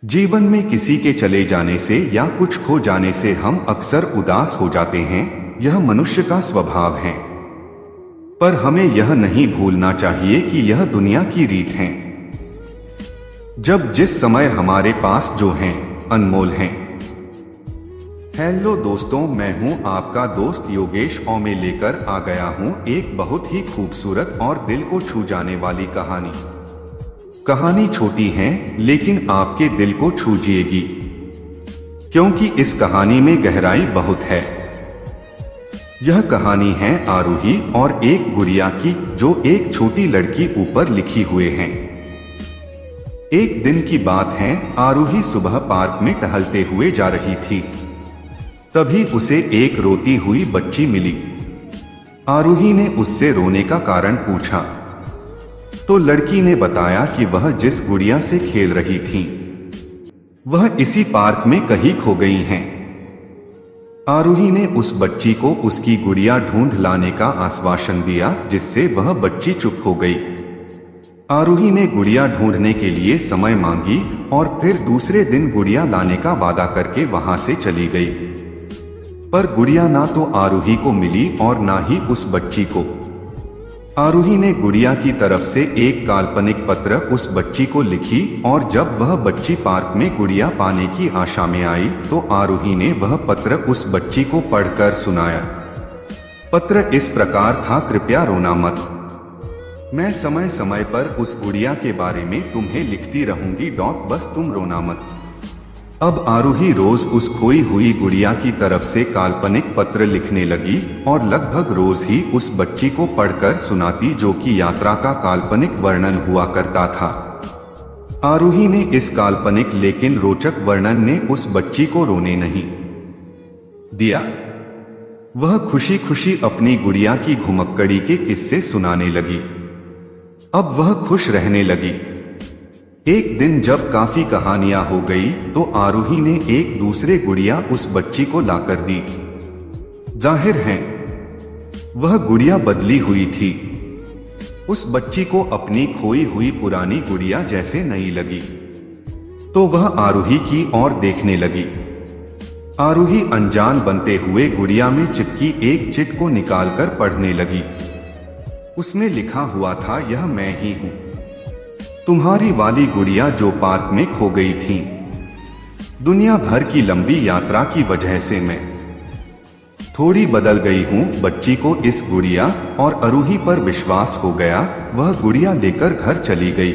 जीवन में किसी के चले जाने से या कुछ खो जाने से हम अक्सर उदास हो जाते हैं। यह मनुष्य का स्वभाव है, पर हमें यह नहीं भूलना चाहिए कि यह दुनिया की रीत है। जब जिस समय हमारे पास जो हैं अनमोल हैं। हेलो दोस्तों, मैं हूं आपका दोस्त योगेश और मैं लेकर आ गया हूं एक बहुत ही खूबसूरत और दिल को छू जाने वाली कहानी छोटी है लेकिन आपके दिल को छू जाएगी, क्योंकि इस कहानी में गहराई बहुत है। यह कहानी है आरूही और एक गुड़िया की, जो एक छोटी लड़की ऊपर लिखी हुए हैं। एक दिन की बात है, आरूही सुबह पार्क में टहलते हुए जा रही थी। तभी उसे एक रोती हुई बच्ची मिली। आरूही ने उससे रोने का कारण पूछा तो लड़की ने बताया कि वह जिस गुड़िया से खेल रही थी वह इसी पार्क में कहीं खो गई हैं। आरूही ने उस बच्ची को उसकी गुड़िया ढूंढ लाने का आश्वासन दिया, जिससे वह बच्ची चुप हो गई। आरूही ने गुड़िया ढूंढने के लिए समय मांगी और फिर दूसरे दिन गुड़िया लाने का वादा करके वहां से चली गई। पर गुड़िया ना तो आरूही को मिली और ना ही उस बच्ची को। आरूही ने गुड़िया की तरफ से एक काल्पनिक पत्र उस बच्ची को लिखी और जब वह बच्ची पार्क में गुड़िया पाने की आशा में आई तो आरूही ने वह पत्र उस बच्ची को पढ़कर सुनाया। पत्र इस प्रकार था, कृपया रोना मत। मैं समय समय पर उस गुड़िया के बारे में तुम्हें लिखती रहूंगी, बस तुम रोना मत। अब आरूही रोज उस खोई हुई गुड़िया की तरफ से काल्पनिक पत्र लिखने लगी और लगभग रोज ही उस बच्ची को पढ़कर सुनाती, जो कि यात्रा का काल्पनिक वर्णन हुआ करता था। आरूही ने इस काल्पनिक लेकिन रोचक वर्णन ने उस बच्ची को रोने नहीं दिया। वह खुशी खुशी अपनी गुड़िया की घुमक्कड़ी के किस्से सुनाने लगी। अब वह खुश रहने लगी। एक दिन जब काफी कहानियां हो गई तो आरूही ने एक दूसरे गुड़िया उस बच्ची को लाकर दी। जाहिर है वह गुड़िया बदली हुई थी। उस बच्ची को अपनी खोई हुई पुरानी गुड़िया जैसे नई लगी, तो वह आरूही की ओर देखने लगी। आरूही अनजान बनते हुए गुड़िया में चिपकी एक चिट को निकालकर पढ़ने लगी। उसमें लिखा हुआ था, यह मैं ही हूं, तुम्हारी वाली गुड़िया जो पार्क में खो गई थी। दुनिया भर की लंबी यात्रा की वजह से मैं थोड़ी बदल गई हूँ। बच्ची को इस गुड़िया और आरूही पर विश्वास हो गया। वह गुड़िया लेकर घर चली गई।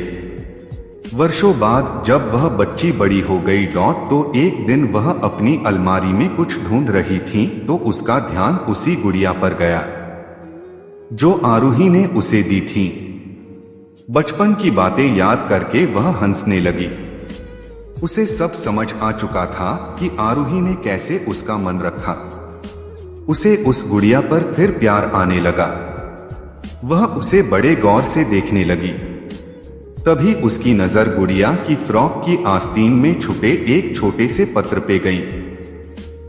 वर्षों बाद जब वह बच्ची बड़ी हो गई तो एक दिन वह अपनी अलमारी में कुछ ढूंढ रही थी तो उसका ध्यान उसी गुड़िया पर गया जो आरूही ने उसे दी थी। बचपन की बातें याद करके वह हंसने लगी। उसे सब समझ आ चुका था कि आरूही ने कैसे उसका मन रखा। उसे उस गुड़िया पर फिर प्यार आने लगा। वह उसे बड़े गौर से देखने लगी। तभी उसकी नजर गुड़िया की फ्रॉक की आस्तीन में छुपे एक छोटे से पत्र पे गई।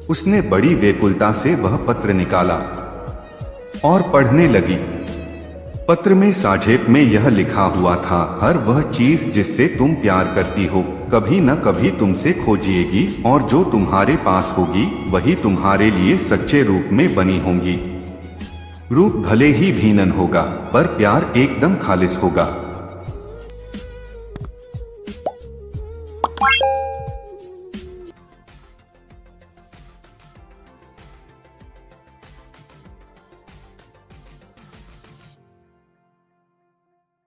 उसने बड़ी व्याकुलता से वह पत्र निकाला और पढ़ने लगी। पत्र में साझेप में यह लिखा हुआ था, हर वह चीज जिससे तुम प्यार करती हो कभी न कभी तुमसे खो जाएगी और जो तुम्हारे पास होगी वही तुम्हारे लिए सच्चे रूप में बनी होंगी। रूप भले ही भिन्न होगा पर प्यार एकदम खालिस होगा।